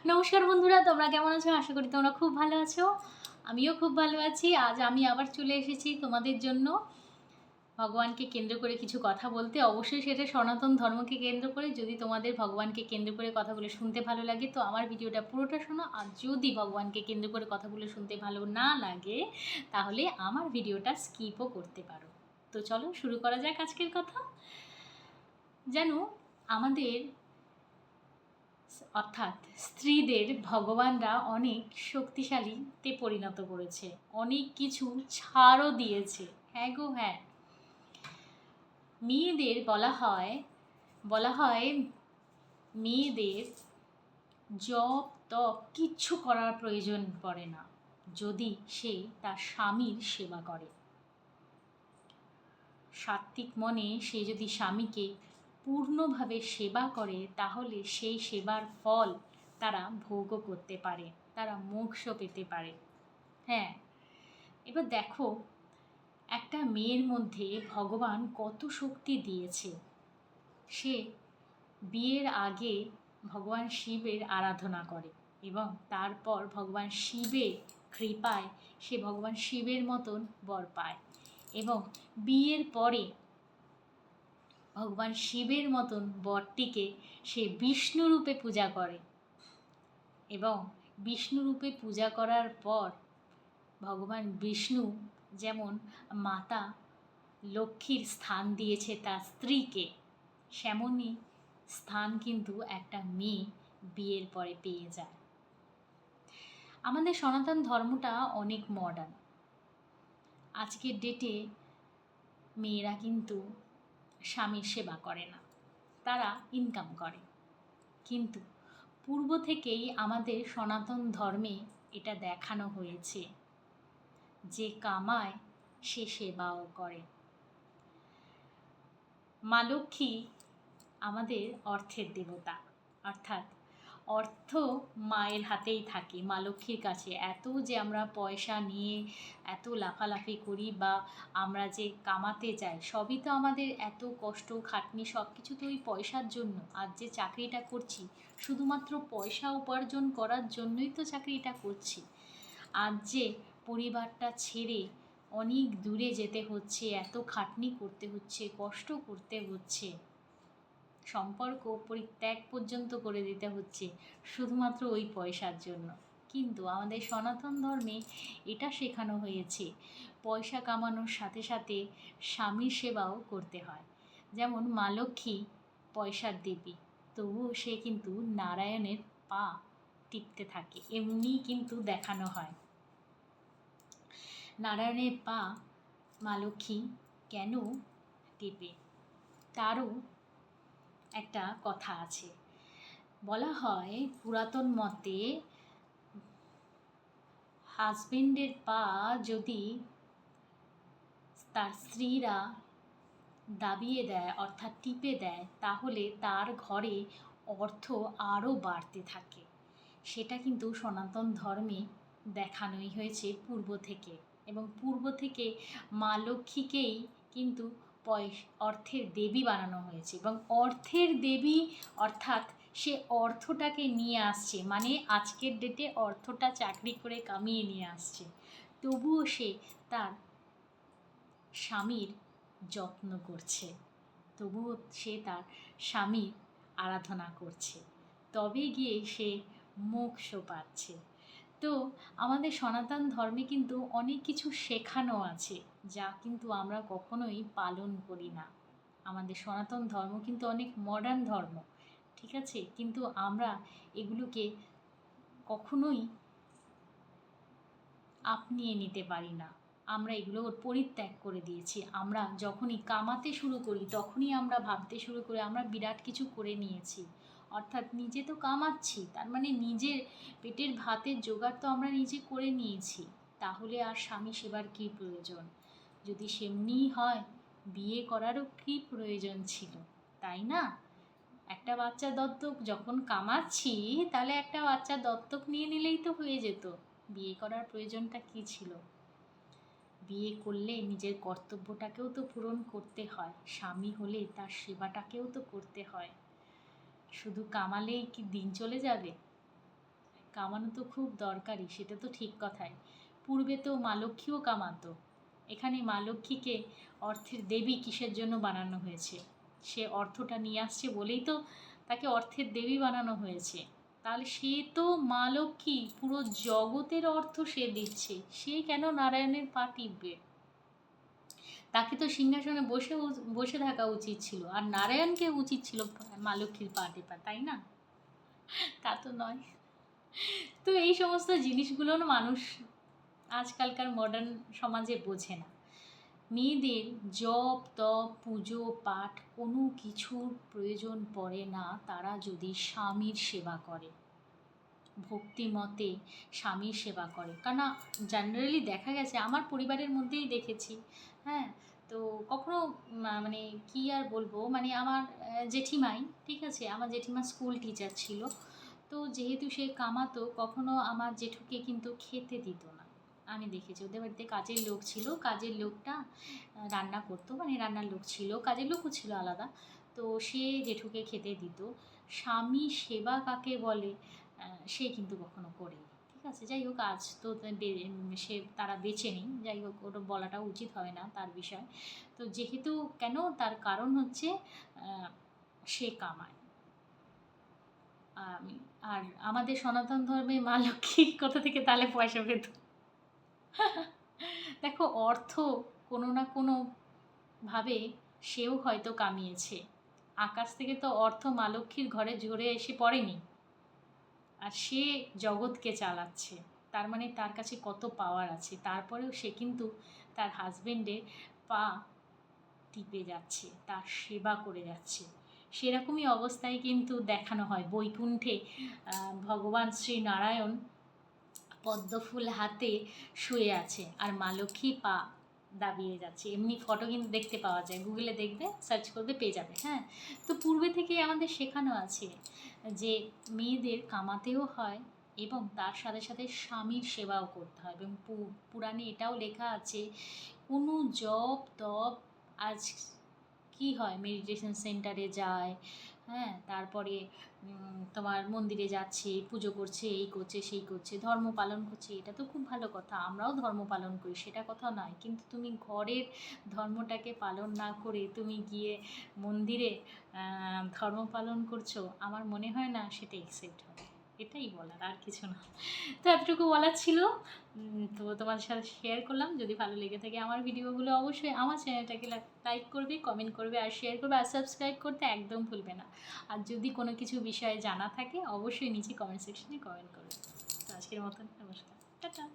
নমস্কার বন্ধুরা, তোমরা কেমন আছো? আশা করি তোমরা খুব ভালো আছো। আমিও খুব ভালো আছি। আজ আমি আবার চলে এসেছি তোমাদের জন্য ভগবানকে কেন্দ্র করে কিছু কথা বলতে। অবশ্যই সেটা সনাতন ধর্মকে কেন্দ্র করে। যদি তোমাদের ভগবানকে কেন্দ্র করে কথাগুলো শুনতে ভালো লাগে তো আমার ভিডিওটা পুরোটা শোনো। আর যদি ভগবানকে কেন্দ্র করে কথাগুলো শুনতে ভালো না লাগে তাহলে আমার ভিডিওটা স্কিপও করতে পারো। তো চলো শুরু করা যাক আজকের কথা। জানো, আমাদের অর্থাৎ স্ত্রীদের ভগবানরা অনেক শক্তিশালীতে পরিণত করেছে, অনেক কিছু ছাড়ও দিয়েছে। হ্যাঁ গো হ্যাঁ, মেয়েদের বলা হয় মেয়েদের জপ তপ কিচ্ছু করার প্রয়োজন পড়ে না যদি সে তার স্বামীর সেবা করে। সাত্ত্বিক মনে সে যদি স্বামীকে পূর্ণভাবে সেবা করে তাহলে সেই সেবার ফল তারা ভোগও করতে পারে, তারা মোক্ষ পেতে পারে। হ্যাঁ, এবার দেখো একটা মেয়ের মধ্যে ভগবান কত শক্তি দিয়েছে। সে বিয়ের আগে ভগবান শিবের আরাধনা করে এবং তারপর ভগবান শিবের কৃপায় সে ভগবান শিবের মতন বর পায় এবং বিয়ের পরে ভগবান শিবের মতন বরটিকে সে বিষ্ণুরূপে পূজা করে এবং বিষ্ণুরূপে পূজা করার পর ভগবান বিষ্ণু যেমন মাতা লক্ষ্মীর স্থান দিয়েছে তার স্ত্রীকে, সেমনই স্থান কিন্তু একটা মেয়ে বিয়ের পরে পেয়ে যায়। আমাদের সনাতন ধর্মটা অনেক মডার্ন। আজকের ডেটে মেয়েরা কিন্তু স্বামীর সেবা করে না, তারা ইনকাম করে। কিন্তু পূর্ব থেকেই আমাদের সনাতন ধর্মে এটা দেখানো হয়েছে যে কামায় সে সেবাও করে। মা লক্ষ্মী আমাদের অর্থের দেবতা, অর্থাৎ অর্থ মায়ের হাতেই থাকে, মা লক্ষ্মীর কাছে। এত যে আমরা পয়সা নিয়ে এত লাফালাফি করি বা আমরা যে কামাতে যাই, সবই তো আমাদের এত কষ্ট খাটনি সব কিছু তো ওই পয়সার জন্য। আজ যে চাকরিটা করছি শুধুমাত্র পয়সা উপার্জন করার জন্যই তো চাকরিটা করছি। আজ যে পরিবারটা ছেড়ে অনেক দূরে যেতে হচ্ছে, এত খাটনি করতে হচ্ছে, কষ্ট করতে হচ্ছে, সম্পর্ক পরিত্যাগ পর্যন্ত করে দিতে হচ্ছে শুধুমাত্র ওই পয়সার জন্য। কিন্তু আমাদের সনাতন ধর্মে এটা শেখানো হয়েছে পয়সা কামানোর সাথে সাথে স্বামীর সেবাও করতে হয়। যেমন মা লক্ষ্মী পয়সার দেবী, তবুও সে কিন্তু নারায়ণের পা টিপতে থাকে, এমনি কিন্তু দেখানো হয়। নারায়ণের পা মা লক্ষ্মী কেন টিপে, তারও একটা কথা আছে। বলা হয় পুরাতন মতে হাজবেন্ডের পা যদি তার স্ত্রীরা দাবিয়ে দেয় অর্থাৎ টিপে দেয় তাহলে তার ঘরে অর্থ আরও বাড়তে থাকে। সেটা কিন্তু সনাতন ধর্মে দেখানোই হয়েছে পূর্ব থেকে, এবং পূর্ব থেকে মা লক্ষ্মীকেই কিন্তু অর্থের দেবী বানানো হয়েছে এবং অর্থের দেবী অর্থাৎ সে অর্থটাকে নিয়ে আসছে, মানে আজকের ডেটে অর্থটা চাকরি করে কামিয়ে নিয়ে আসছে, তবুও সে তার স্বামীর যত্ন করছে, তবুও সে তার স্বামীর আরাধনা করছে, তবে গিয়ে সে মোক্ষ পাচ্ছে। তো আমাদের সনাতন ধর্মে কিন্তু অনেক কিছু শেখানো আছে যা কিন্তু আমরা কখনোই পালন করি না। আমাদের সনাতন ধর্ম কিন্তু অনেক মডার্ন ধর্ম, ঠিক আছে, কিন্তু আমরা এগুলোকে কখনোই আপনিয়ে নিতে পারি না। আমরা এগুলো পরিত্যাগ করে দিয়েছি। আমরা যখনই কামাতে শুরু করি তখনই আমরা ভাবতে শুরু করি আমরা বিরাট কিছু করে নিয়েছি, অর্থাৎ নিজে তো কামাচ্ছি, তার মানে নিজের পেটের ভাতের জোগাড় তো আমরা নিজে করে নিয়েছি, তাহলে আর স্বামী সেবার কী প্রয়োজন? যদি সেমনিই হয় বিয়ে করারও কী প্রয়োজন ছিল, তাই না? একটা বাচ্চা দত্তক যখন কামাচ্ছি তাহলে একটা বাচ্চা দত্তক নিয়ে নিলেই তো হয়ে যেত, বিয়ে করার প্রয়োজনটা কী ছিল? বিয়ে করলে নিজের কর্তব্যটাকেও তো পূরণ করতে হয়, স্বামী হলে তার সেবাটাকেও তো করতে হয়। শুধু কামালেই কি দিন চলে যাবে? কামানো তো খুব দরকারি, সেটা তো ঠিক কথাই। পূর্বে তো মা লক্ষ্মীও কামাতো। এখানে মা লক্ষ্মীকে অর্থের দেবী কিসের জন্য বানানো হয়েছে? সে অর্থটা নিয়ে আসছে বলেই তো তাকে অর্থের দেবী বানানো হয়েছে। তাহলে সে তো মা লক্ষ্মী, পুরো জগতের অর্থ সে দিচ্ছে, সে কেন নারায়ণের পা টিপবে? তাকে তো সিংহাসনে বসে থাকা উচিত ছিল, আর নারায়ণকে উচিত ছিল মা লক্ষ্মীর পা টেপা, তাই না? তা তো নয়। তো এই সমস্ত জিনিসগুলো না মানুষ আজকালকার মডার্ন সমাজে বোঝে না। মেয়েদের জপ তপ পুজো পাঠ কোনো কিছুর প্রয়োজন পড়ে না, তারা যদি স্বামীর সেবা করে, ভক্তিমতে স্বামীর সেবা করে। কেননা জেনারেলি দেখা গেছে, আমার পরিবারের মধ্যেই দেখেছি, হ্যাঁ। তো কখনো মানে কি আর বলবো, মানে আমার জেঠিমাই, ঠিক আছে, আমার জেঠিমা স্কুল টিচার ছিল। তো যেহেতু সে কামাতো, কখনো আমার জেঠুকে কিন্তু খেতে দিত না। আমি দেখেছি ওদের বাড়িতে কাজের লোক ছিল, কাজের লোকটা রান্না করতো, মানে রান্নার লোক ছিল, কাজের লোকও ছিল আলাদা। তো সে জেঠুকে খেতে দিত। স্বামী সেবা কাকে বলে সে কিন্তু কখনো করেনি, ঠিক আছে। যাই হোক, আজ তো সে তারা বেঁচে নেই, যাই হোক ওটা বলাটা উচিত হবে না তার বিষয়। তো যেহেতু কেন, তার কারণ হচ্ছে সে কামায়। আর আমাদের সনাতন ধর্মে মা লক্ষ্মী কোথা থেকে তাহলে পয়সা পেত? দেখো, অর্থ কোনো না কোনো ভাবে সেও হয়তো কামিয়েছে। আকাশ থেকে তো অর্থ মা লক্ষ্মীর ঘরে ঝরে এসে পড়েনি, আর সে জগৎকে চালাচ্ছে। তার মানে তার কাছে কত পাওয়ার আছে, তারপরেও সে কিন্তু তার হাজবেন্ডের পা টিপে যাচ্ছে, তার সেবা করে যাচ্ছে। সেরকমই অবস্থায় কিন্তু দেখানো হয় বৈকুণ্ঠে ভগবান শ্রীনারায়ণ পদ্মফুল হাতে শুয়ে আছে, আর মা লক্ষ্মী পা দাবিয়ে যাচ্ছে। এমনি ফটো কিন্তু দেখতে পাওয়া যায়, গুগলে দেখবে, সার্চ করবে, পেয়ে যাবে, হ্যাঁ। তো পূর্বে থেকেই আমাদের শেখানো আছে যে মেয়েদের কামাতেও হয় এবং তার সাথে সাথে স্বামীর সেবাও করতে হয়। এবং পুরাণে এটাও লেখা আছে, কোনো জপ তপ, আজ কি হয়, মেডিটেশন সেন্টারে যায়, হ্যাঁ, তারপরে তোমার মন্দিরে যাচ্ছে, পুজো করছে, এই করছে সেই করছে, ধর্ম পালন করছে, এটা তো খুব ভালো কথা, আমরাও ধর্ম পালন করি, সেটা কথা নয়। কিন্তু তুমি ঘরের ধর্মটাকে পালন না করে তুমি গিয়ে মন্দিরে ধর্ম পালন করছো, আমার মনে হয় না সেটা অ্যাকসেপ্ট হবে। এটাই বলার, আর কিছু না। তো এতটুকু বলার ছিল। তো তোমাদের সাথে শেয়ার করলাম। যদি ভালো লেগে থাকে আমার ভিডিওগুলো, অবশ্যই আমার চ্যানেলটাকে লাইক করবে, কমেন্ট করবে, আর শেয়ার করবে, আর সাবস্ক্রাইব করতে একদম ভুলবে না। আর যদি কোনো কিছু বিষয়ে জানা থাকে, অবশ্যই নিচে কমেন্ট সেকশনে কমেন্ট করবে। তো আজকের মতন নমস্কার, টাটা।